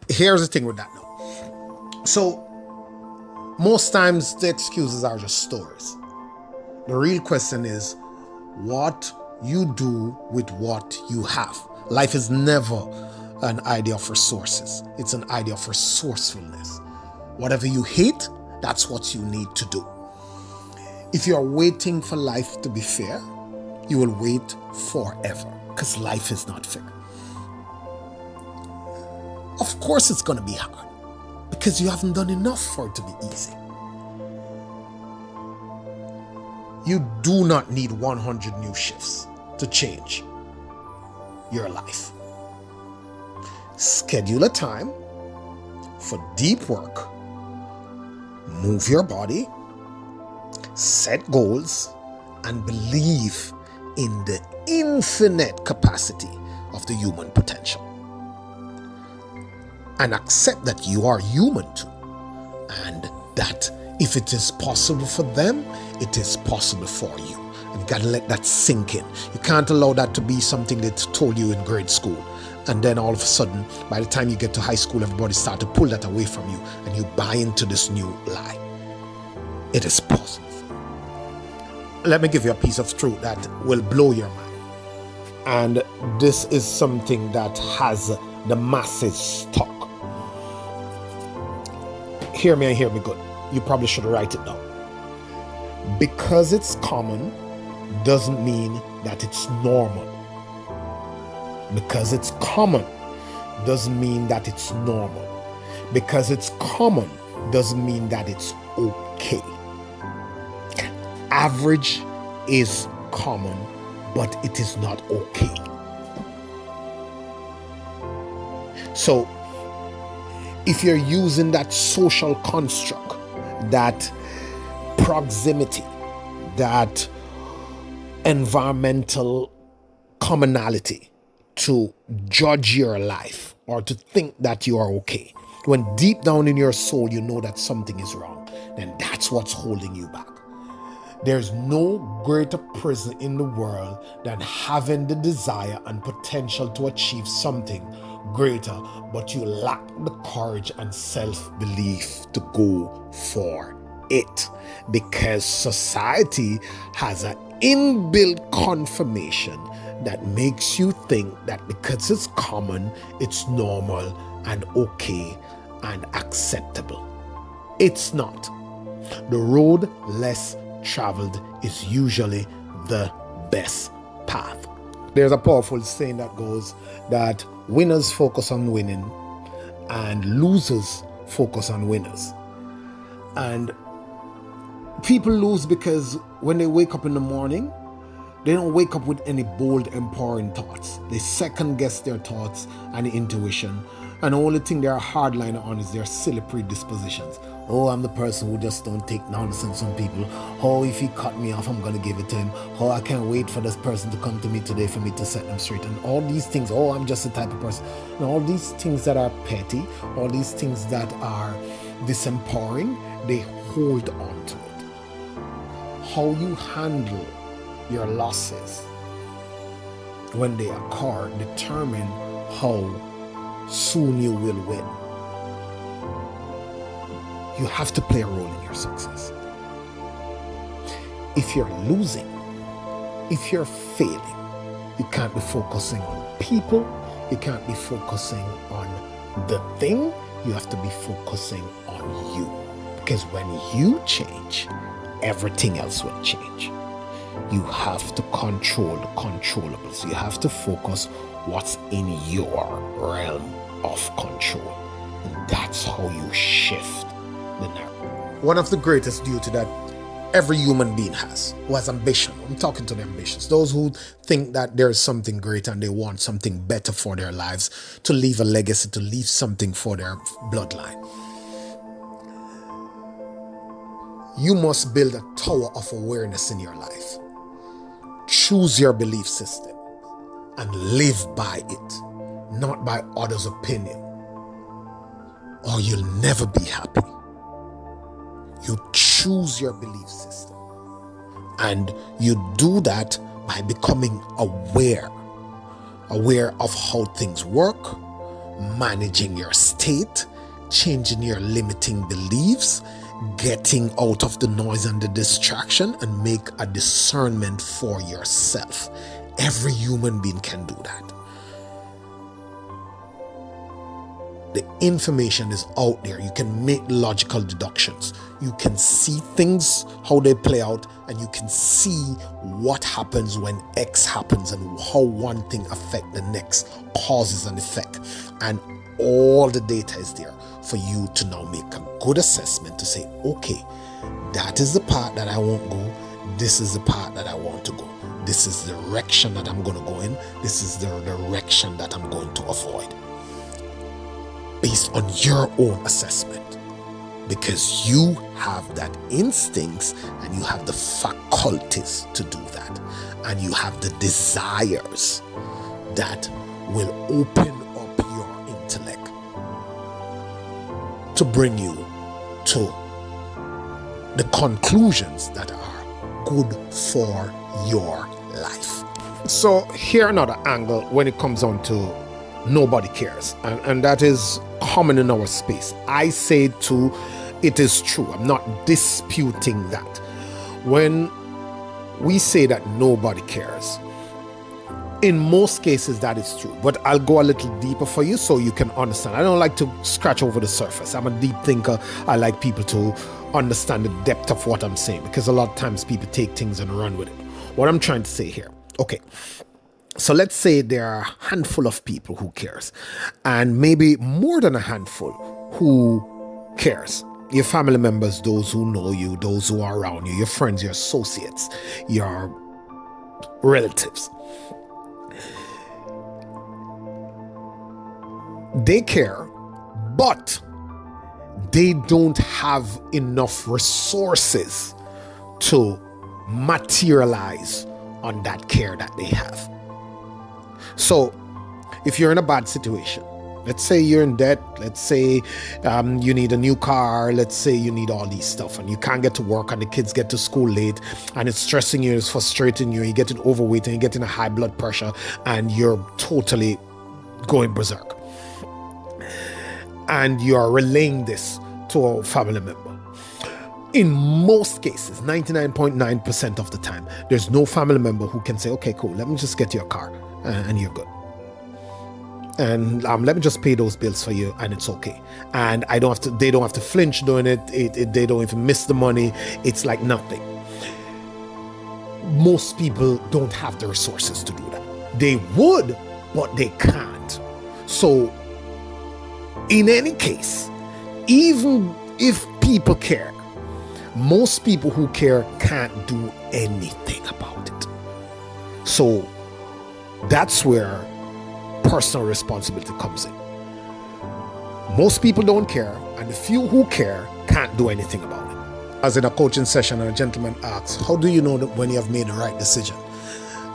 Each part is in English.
Here's the thing with that now. So, most times the excuses are just stories. The real question is what you do with what you have. Life is never an idea of resources, it's an idea of resourcefulness. Whatever you hate, that's what you need to do. If you are waiting for life to be fair, you will wait forever because life is not fair. Of course, it's going to be hard because you haven't done enough for it to be easy. You do not need 100 new shifts to change your life. Schedule a time for deep work, move your body, set goals, and believe in the infinite capacity of the human potential. And accept that you are human too, and that if it is possible for them, it is possible for you. And you gotta let that sink in. You can't allow that to be something that's told you in grade school, and then all of a sudden, by the time you get to high school, everybody start to pull that away from you, and you buy into this new lie. It is possible. Let me give you a piece of truth that will blow your mind. And this is something that has the masses stuck. Hear me and hear me good. You probably should write it down. Because it's common doesn't mean that it's normal. Because it's common doesn't mean that it's normal. Because it's common doesn't mean that it's okay. Average is common, but it is not okay. So, if you're using that social construct, that proximity, that environmental commonality to judge your life or to think that you are okay, when deep down in your soul you know that something is wrong, then that's what's holding you back. There's no greater prison in the world than having the desire and potential to achieve something greater, but you lack the courage and self-belief to go for it. Because society has an inbuilt confirmation that makes you think that because it's common, it's normal and okay and acceptable. It's not. The road less traveled is usually the best path. There's a powerful saying that goes that winners focus on winning and losers focus on winners. And people lose because when they wake up in the morning, they don't wake up with any bold, empowering thoughts. They second guess their thoughts and intuition. And the only thing they're hardliner on is their silly predispositions. Oh, I'm the person who just don't take nonsense from people. Oh, if he cut me off, I'm going to give it to him. Oh, I can't wait for this person to come to me today for me to set them straight. And all these things, oh, I'm just the type of person. And all these things that are petty, all these things that are disempowering, they hold on to it. How you handle your losses when they occur determine how soon you will win. You have to play a role in your success. If you're losing, if you're failing, you can't be focusing on people, you can't be focusing on the thing, you have to be focusing on you. Because when you change, everything else will change. You have to control the controllables. You have to focus what's in your realm of control. And that's how you shift the narrative. One of the greatest duty that every human being has, who has ambition. I'm talking to the ambitious. Those who think that there is something great and they want something better for their lives, to leave a legacy, to leave something for their bloodline. You must build a tower of awareness in your life. Choose your belief system and live by it, not by others' opinion, or you'll never be happy. You choose your belief system, and you do that by becoming aware of how things work, managing your state, changing your limiting beliefs, getting out of the noise and the distraction, and make a discernment for yourself. Every human being can do that. The information is out there. You can make logical deductions. You can see things, how they play out, and you can see what happens when X happens and how one thing affects the next, causes and effect. And all the data is there for you to now make a good assessment to say, okay, that is the part that I won't go. This is the part that I want to go. This is the direction that I'm going to go in. This is the direction that I'm going to avoid. Based on your own assessment, because you have that instincts and you have the faculties to do that, and you have the desires that will open up your intellect to bring you to the conclusions that are good for your life. So here another angle when it comes on to nobody cares, and that is common in our space. I say too, it is true. I'm not disputing that. When we say that nobody cares, in most cases that is true, but I'll go a little deeper for you so you can understand. I don't like to scratch over the surface. I'm a deep thinker. I like people to understand the depth of what I'm saying, because a lot of times people take things and run with it. What I'm trying to say here, okay, so let's say there are a handful of people who cares, and maybe more than a handful who cares. Your family members, those who know you, those who are around you, your friends, your associates, your relatives. They care, but they don't have enough resources to materialize on that care that they have. So if you're in a bad situation, let's say you're in debt, let's say you need a new car, let's say you need all these stuff, and you can't get to work, and the kids get to school late, and it's stressing you, it's frustrating you, you're getting overweight, and you're getting a high blood pressure, and you're totally going berserk. And you're relaying this to a family member. In most cases, 99.9% of the time, there's no family member who can say, okay, cool, let me just get you a car and you're good. And let me just pay those bills for you and it's okay. And they don't have to flinch doing it. They don't even miss the money. It's like nothing. Most people don't have the resources to do that. They would, but they can't. So in any case, even if people care, most people who care can't do anything about it. So that's where personal responsibility comes in. Most people don't care, and the few who care can't do anything about it. As in a coaching session, a gentleman asks, how do you know that when you have made the right decision?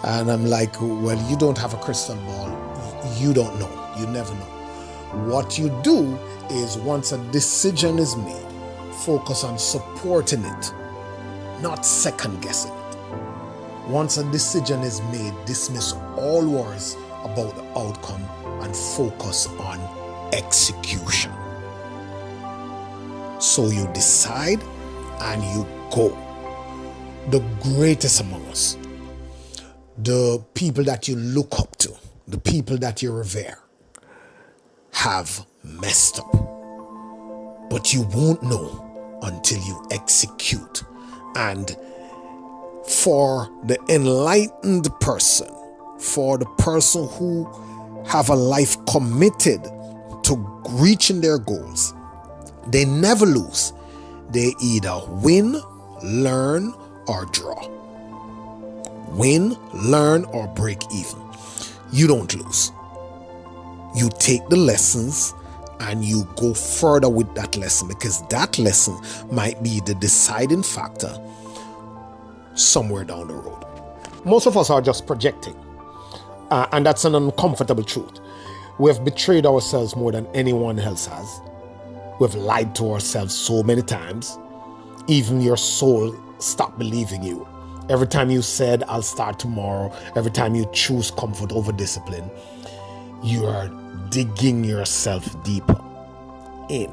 And I'm like, well, you don't have a crystal ball. You don't know. You never know. What you do is, once a decision is made, focus on supporting it, not second guessing it. Once a decision is made, dismiss all worries about the outcome and focus on execution. So you decide and you go. The greatest among us, the people that you look up to, the people that you revere, have messed up. But you won't know until you execute. And for the enlightened person, for the person who have a life committed to reaching their goals, they never lose. They either win, learn, or draw. Win, learn, or break even. You don't lose. You take the lessons and you go further with that lesson, because that lesson might be the deciding factor somewhere down the road. Most of us are just projecting, and that's an uncomfortable truth. We have betrayed ourselves more than anyone else has. We've lied to ourselves so many times. Even your soul stopped believing you. Every time you said, I'll start tomorrow, every time you choose comfort over discipline, you are digging yourself deeper in.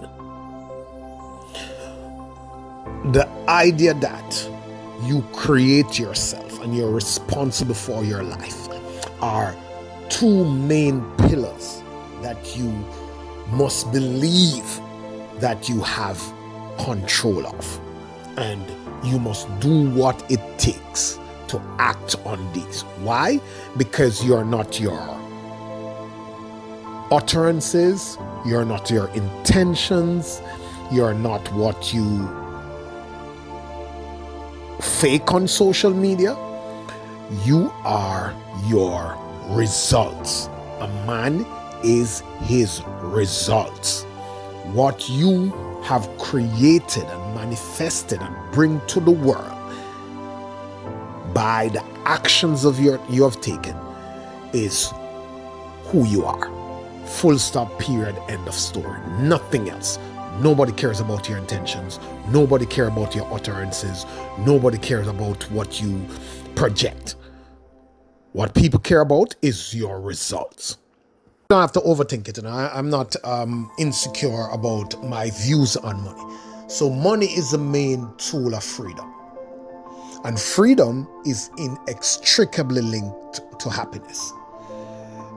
The idea that you create yourself and you're responsible for your life are two main pillars that you must believe that you have control of, and you must do what it takes to act on these. Why? Because you're not your utterances, you're not your intentions, you're not what you fake on social media. You are your results. A man is his results. What you have created and manifested and bring to the world by the actions of you have taken is who you are. Full stop, period, end of story. Nothing else. Nobody cares about your intentions. Nobody cares about your utterances. Nobody cares about what you project. What people care about is your results. You don't have to overthink it. And I'm not insecure about my views on money. So money is the main tool of freedom. And freedom is inextricably linked to happiness.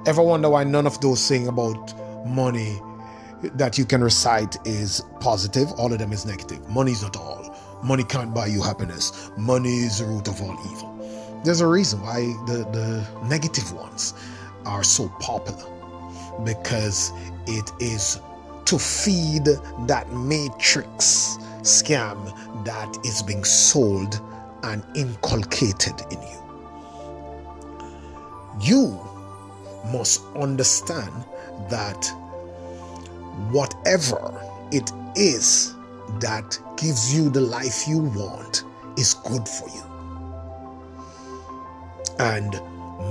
Ever wonder why none of those things about money that you can recite is positive? All of them is negative. Money is not all. Money can't buy you happiness. Money is the root of all evil. There's a reason why the negative ones are so popular. Because it is to feed that matrix scam that is being sold and inculcated in you. You must understand that whatever it is that gives you the life you want is good for you. And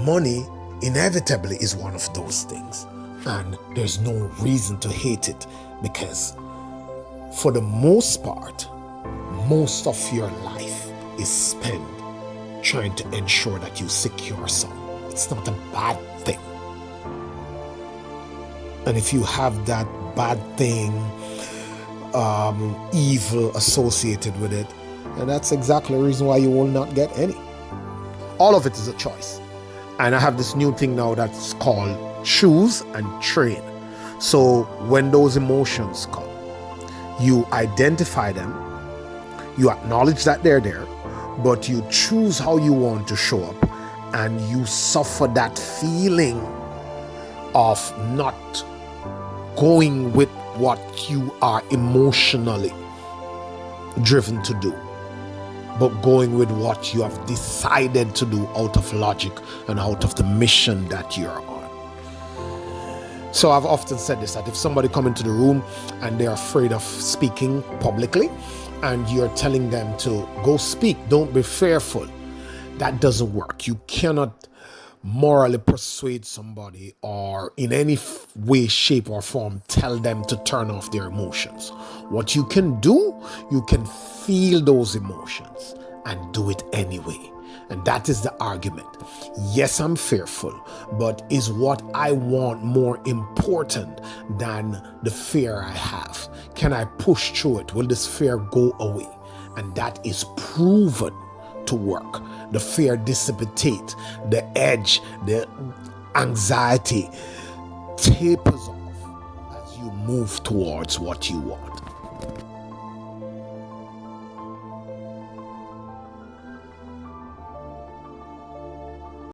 money inevitably is one of those things. And there's no reason to hate it, because for the most part, most of your life is spent trying to ensure that you secure some. It's not a bad thing. And if you have that bad thing, evil associated with it, and that's exactly the reason why you will not get any. All of it is a choice. And I have this new thing now that's called choose and train. So when those emotions come, you identify them, you acknowledge that they're there, but you choose how you want to show up, and you suffer that feeling of not going with what you are emotionally driven to do, but going with what you have decided to do out of logic and out of the mission that you're on. So I've often said this, that if somebody come into the room and they're afraid of speaking publicly, and you're telling them to go speak, don't be fearful, that doesn't work. You cannot morally persuade somebody or in any way, shape or form tell them to turn off their emotions. What you can do, you can feel those emotions and do it anyway. And that is the argument. Yes, I'm fearful, but is what I want more important than the fear I have? Can I push through it? Will this fear go away? And that is proven to work. The fear dissipates, the edge, the anxiety tapers off as you move towards what you want.